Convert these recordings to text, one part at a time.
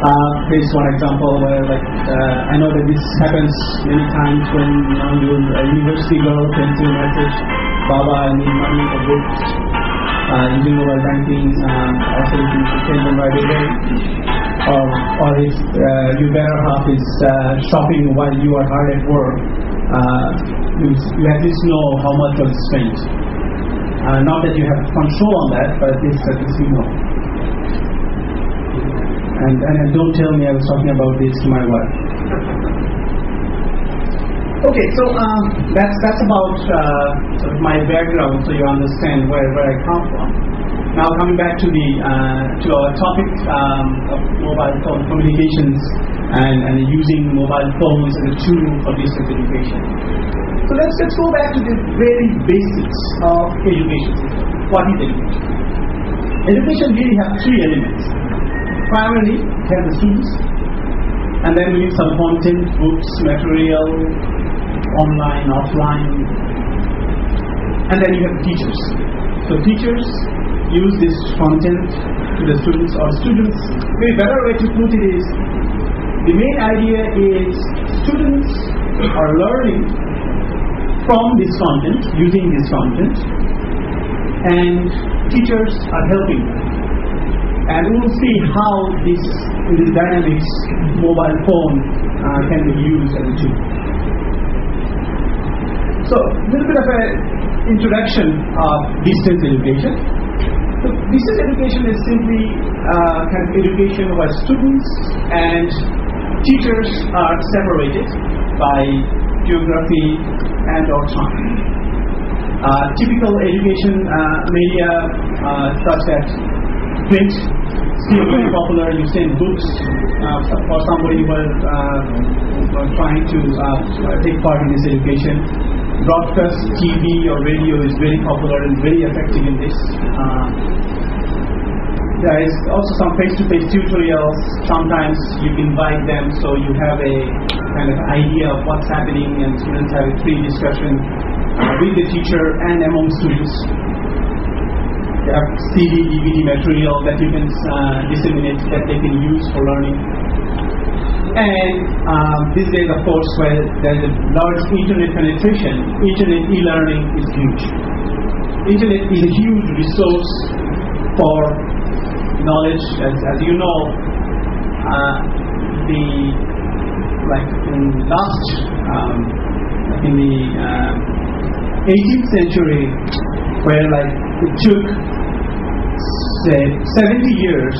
Here's one example where, like, I know that this happens many times when your university girl sends you a message, Baba, I need money for books, using mobile banking, also you can send them right away. Or if your better half is shopping while you are hard at work, you at least know how much was spent. Not that you have control on that, but at least you know. And don't tell me I was talking about this to my wife. Okay, so that's about sort of my background, so you understand where I come from. Now coming back to our topic of mobile phone communications and using mobile phones as a tool for distance education. So let's go back to the very basics of education system. What is education? Education really has three elements. Primarily, we have the students, and then we need some content, books, material, online, offline, and then you have teachers. So teachers use this content to the students, or students, maybe a better way to put it is, the main idea is students are learning from this content, using this content, and teachers are helping them. And we will see how in this dynamics, mobile phone can be used as a tool. So, a little bit of an introduction of distance education. So, distance education is simply kind of education where students and teachers are separated by geography and or time. Typical education media such as print, still very popular. You send books for somebody who are trying to take part in this education. Broadcast TV or radio is very popular and very effective in this. There is also some face-to-face tutorials. Sometimes you invite them so you have a kind of idea of what's happening, and students have a free discussion with the teacher and among students. You have CD, DVD material that you can disseminate, that they can use for learning. And these days, of course, where there's a large internet penetration, internet e-learning is huge. Internet is a huge resource for knowledge. As you know, in the 18th century, where it took 70 years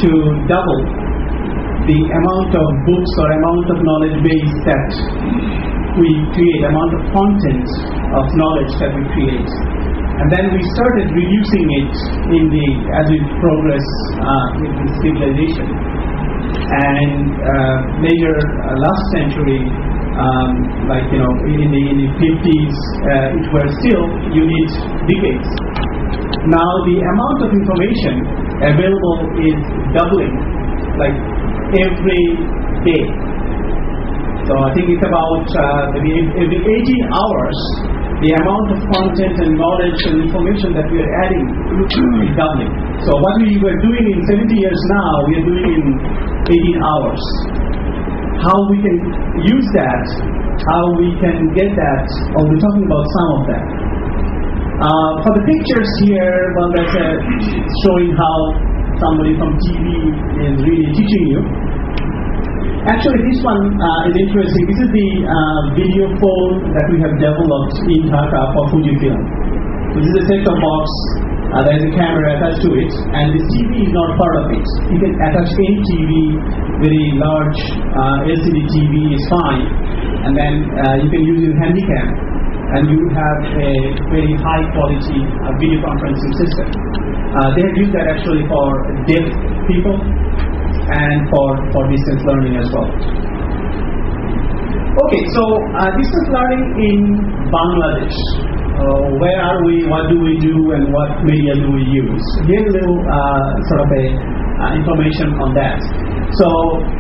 to double the amount of books or amount of knowledge base that we create, amount of content of knowledge that we create. And then we started reducing it as we progress with the civilization. And later, last century, in the 50s, it were still, you need decades. Now the amount of information available is doubling, every day. So I think it's about every 18 hours, the amount of content and knowledge and information that we are adding is doubling. So what we were doing in 70 years now, we are doing in 18 hours. How we can use that, how we can get that, we're talking about some of that. For the pictures here, one that's showing how somebody from TV is really teaching you. Actually, this one is interesting. This is the video phone that we have developed in Dhaka for Fujifilm. So this is a set-top box. There is a camera attached to it, and this TV is not part of it. You can attach any TV, very large LCD TV is fine, and then you can use it in handycam, and you have a very high quality video conferencing system. They have used that actually for deaf people and for distance learning as well. Okay, so distance learning in Bangladesh. Where are we, what do we do, and what media do we use? Here's a little sort of information on that. So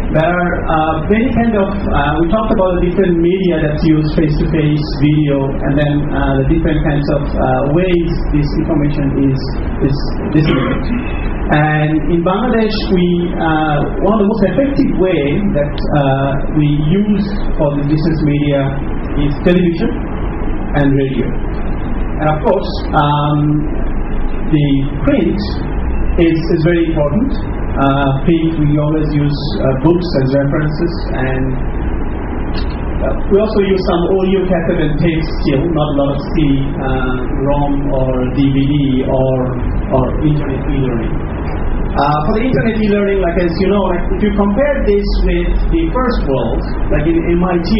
there are many kind of, we talked about the different media that's used, face-to-face, video, and then the different kinds of ways this information is disseminated. And in Bangladesh, one of the most effective way that we use for the distance media is television and radio. And of course, the print is very important. Print, we always use books as references, and we also use some audio cassette and tape still, not a lot of CD, ROM or DVD or internet e-learning. For the internet e-learning, like as you know, like if you compare this with the first world, like in MIT,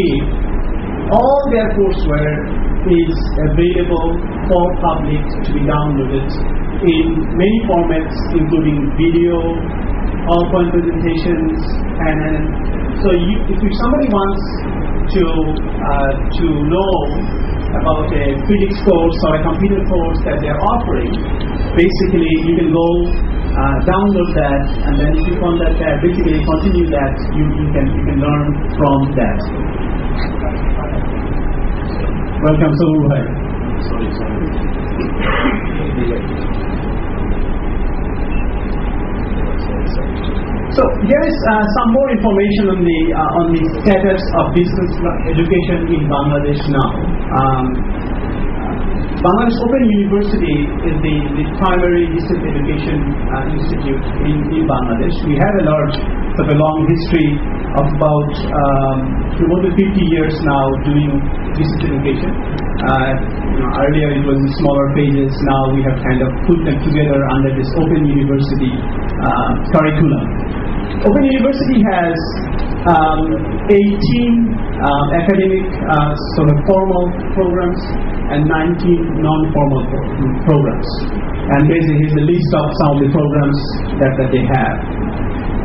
all their courseware is available for public to be downloaded in many formats, including video, PowerPoint presentations, and so if somebody wants to know about a physics course or a computer course that they're offering, basically you can go download that, and then if you want that, basically continue that, you can learn from that. Welcome, Sabur. Sorry. So here is some more information on the status of distance education in Bangladesh now. Bangladesh Open University is the primary distance education institute in Bangladesh. We have a long history of about more than 50 years now doing distance education. Earlier it was in smaller phases. Now we have kind of put them together under this Open University curriculum. Open University has 18 academic sort of formal programs and 19 non-formal programs. And basically here's the list of some of the programs that they have.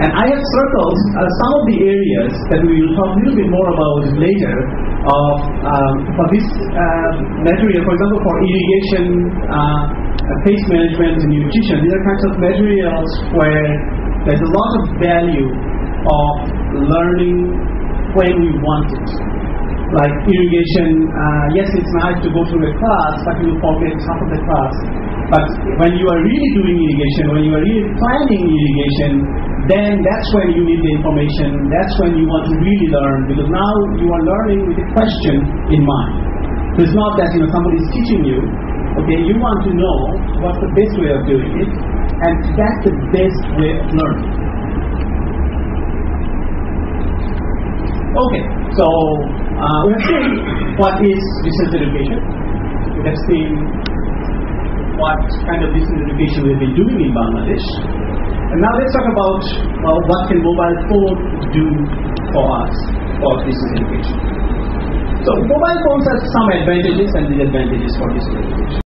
And I have circled some of the areas that we will talk a little bit more about later for this material. For example, for irrigation, pest management, and nutrition, these are kinds of materials where there's a lot of value of learning when we want it. Like irrigation, yes, it's nice to go through a class, but you will forget half of the class. But when you are really doing irrigation, when you are really planning irrigation, then that's when you need the information. That's when you want to really learn, because now you are learning with a question in mind. So it's not that somebody is teaching you. Okay, you want to know what's the best way of doing it, and that's the best way of learning. Okay, so we have seen what is distance education. We have seen what kind of distance education we have been doing in Bangladesh. And now let's talk about what can mobile phone do for us for distance education. So mobile phones have some advantages and disadvantages for distance education.